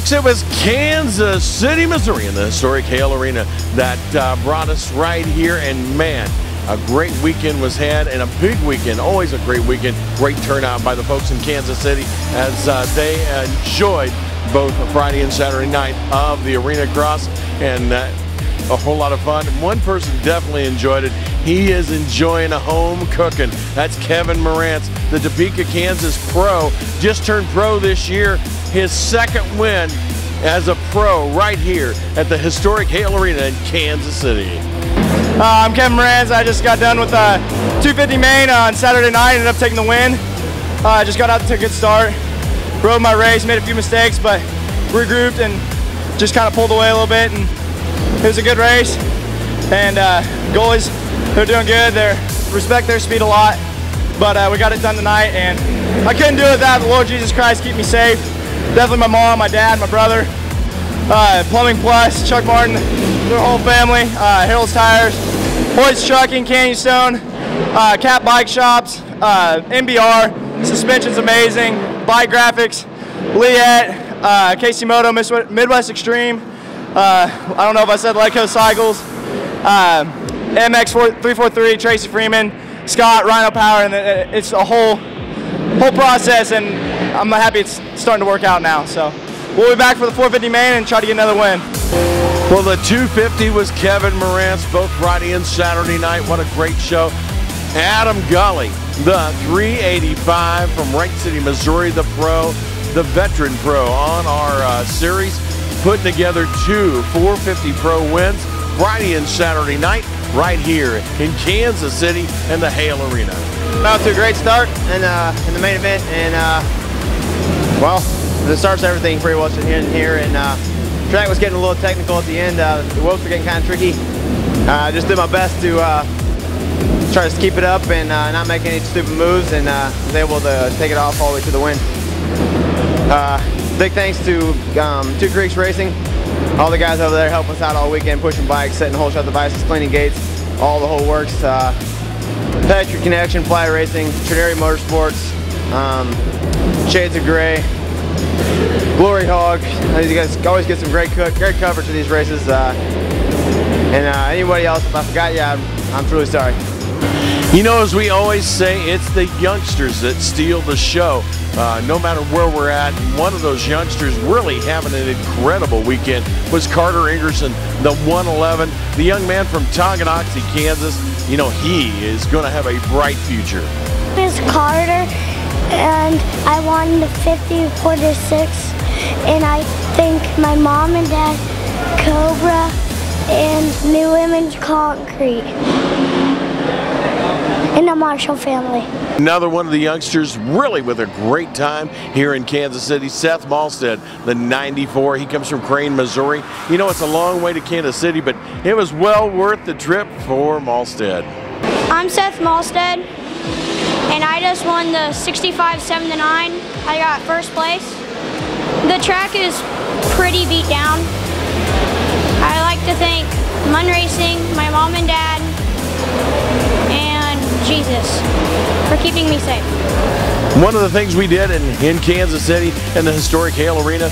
Folks, it was Kansas City, Missouri in the historic Hale Arena that brought us right here. And man, a great weekend was had, and a big weekend, always a great weekend. Great turnout by the folks in Kansas City as they enjoyed both Friday and Saturday night of the Arenacross, and a whole lot of fun. One person definitely enjoyed it. He is enjoying a home cooking. That's Kevin Moran, the Topeka, Kansas pro. Just turned pro this year. His second win as a pro right here at the historic Hale Arena in Kansas City. I'm Kevin Moran. I just got done with 250 main on Saturday night. Ended up taking the win. I just got out to a good start. Rode my race, made a few mistakes, but regrouped and just kind of pulled away a little bit. And it was a good race. And goalies, they're doing good. They respect their speed a lot. But we got it done tonight, and I couldn't do it without the Lord Jesus Christ keep me safe. Definitely my mom, my dad, my brother, Plumbing Plus, Chuck Martin, their whole family, Harold's Tires, Hoyt's Trucking, Canyon Stone, Cat Bike Shops, MBR, suspension's amazing, Bike Graphics, Liette, Casey Moto, Midwest Extreme, I don't know if I said Lyco Cycles, MX343, Tracy Freeman, Scott, Rhino Power, and it's a whole process, and I'm happy it's starting to work out now. So we'll be back for the 450 main and try to get another win. Well, the 250 was Kevin Moran's both Friday and Saturday night. What a great show. Adam Gully, the 385 from Wright City, Missouri, the pro, the veteran pro on our series, putting together two 450 pro wins Friday and Saturday night right here in Kansas City and the Hale Arena. Out to a great start in the main event, and well, the start's everything pretty much in here, and track was getting a little technical at the end. The whoops were getting kind of tricky. I just did my best to try to keep it up and not make any stupid moves, and was able to take it off all the way to the win. Big thanks to Two Creeks Racing, all the guys over there helping us out all weekend, pushing bikes, setting hole shot devices, cleaning gates, all the whole works. Pedestrian Connection, Fly Racing, Trinary Motorsports, Shades of Gray, Glory Hog. You guys always get some great coverage of these races. And anybody else, if I forgot you, I'm truly sorry. You know, as we always say, it's the youngsters that steal the show. No matter where we're at, one of those youngsters really having an incredible weekend was Carter Ingerson, the 111, the young man from Tonganoxie, Kansas. You know, he is going to have a bright future. My name is Carter, and I won the 50, 46, and I thank my mom and dad, Cobra, and New Image Concrete, and the Marshall family. Another one of the youngsters really with a great time here in Kansas City, Seth Millstead, the 94. He comes from Crane, Missouri. You know, it's a long way to Kansas City, but it was well worth the trip for Millstead. I'm Seth Millstead, and I just won the 65 7-9. I got first place. The track is pretty beat down. I like to thank Mun Racing, my mom and dad, and Jesus for keeping me safe. One of the things we did in Kansas City in the historic Hale Arena,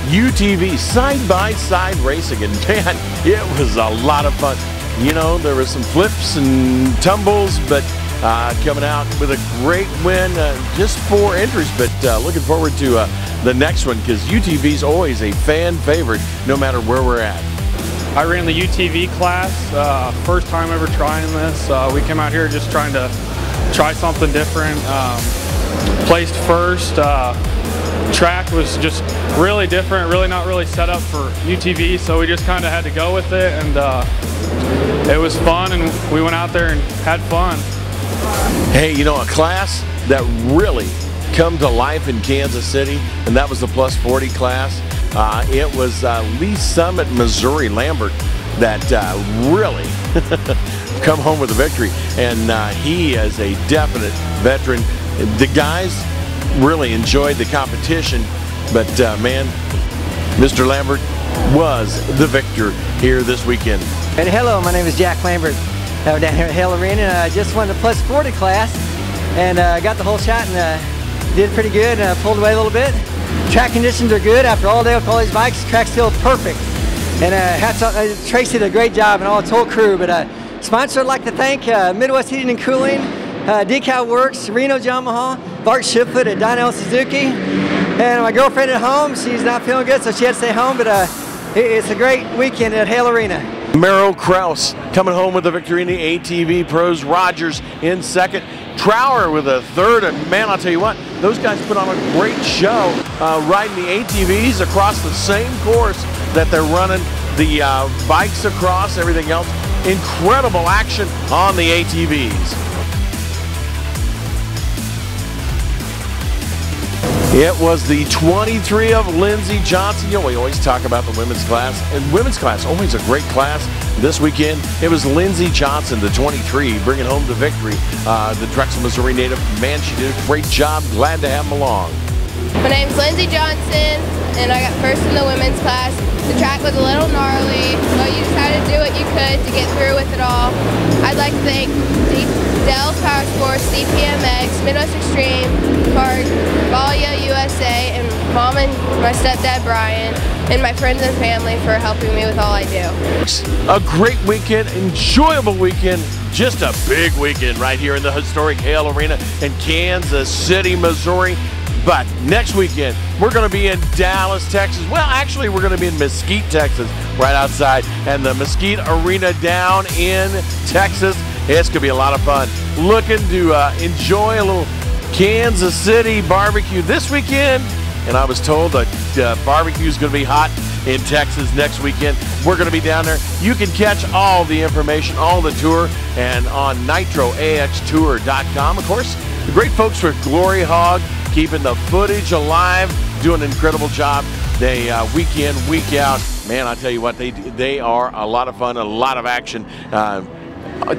UTV side-by-side racing, and man, it was a lot of fun. You know, there was some flips and tumbles, but coming out with a great win, just 4 entries, but looking forward to the next one, because UTV is always a fan favorite no matter where we're at. I ran the UTV class, first time ever trying this. We came out here just trying to try something different. Placed first. Track was just really different, really not really set up for UTV, so we just kind of had to go with it, and it was fun, and we went out there and had fun. Hey, you know, a class that really come to life in Kansas City, and that was the plus 40 class. It was Lee Summit, Missouri, Lambert, that really come home with a victory, and he is a definite veteran. The guys really enjoyed the competition, but man, Mr. Lambert was the victor here this weekend. And hello, my name is Jack Lambert. We're down here at Hale Arena, and I just won the plus 40 class, and got the whole shot, and did pretty good. Pulled away a little bit, track conditions are good. After all day with all these bikes, the track's still perfect. And hats off, Tracy did a great job and all his whole crew. But sponsor I'd like to thank Midwest Heating and Cooling, Decal Works, Reno Yamaha, Bart Shipfoot at Donnell Suzuki, and my girlfriend at home. She's not feeling good, so she had to stay home. But it's a great weekend at Hale Arena. Merrill Kraus coming home with the victory in the ATV Pros. Rogers in second. Trower with a third, and man, I'll tell you what, those guys put on a great show riding the ATVs across the same course that they're running the bikes across, everything else. Incredible action on the ATVs. It was the 23 of Lindsey Johnson. You know, we always talk about the women's class, and women's class, always a great class. This weekend, it was Lindsey Johnson, the 23, bringing home the victory. The Drexel, Missouri native. Man, she did a great job. Glad to have him along. My name's Lindsey Johnson, and I got first in the women's class. The track was a little gnarly, but you just had to do what you could to get through with it all. I'd like to thank Dell's Power Sports, DPMX, Midwest Extreme, Park, Valia USA, and Mom and my stepdad Brian, and my friends and family for helping me with all I do. A great weekend, enjoyable weekend, just a big weekend right here in the historic Hale Arena in Kansas City, Missouri. But next weekend, we're going to be in Dallas, Texas. Well, actually, we're going to be in Mesquite, Texas, right outside, and the Mesquite Arena down in Texas. It's going to be a lot of fun. Looking to enjoy a little Kansas City barbecue this weekend, and I was told that barbecue is going to be hot in Texas next weekend. We're going to be down there. You can catch all the information, all the tour, and on NitroAxTour.com. Of course, the great folks for Glory Hog, keeping the footage alive, doing an incredible job. They week in, week out. Man, I tell you what, they are a lot of fun, a lot of action.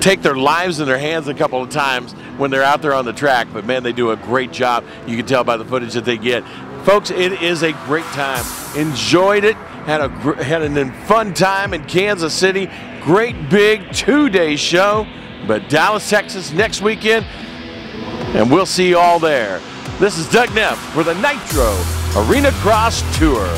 Take their lives in their hands a couple of times when they're out there on the track, but man, they do a great job. You can tell by the footage that they get. Folks, it is a great time. Enjoyed it. Had a fun time in Kansas City. Great big two-day show. But Dallas, Texas next weekend, and we'll see you all there. This is Doug Neff for the Nitro Arenacross Tour.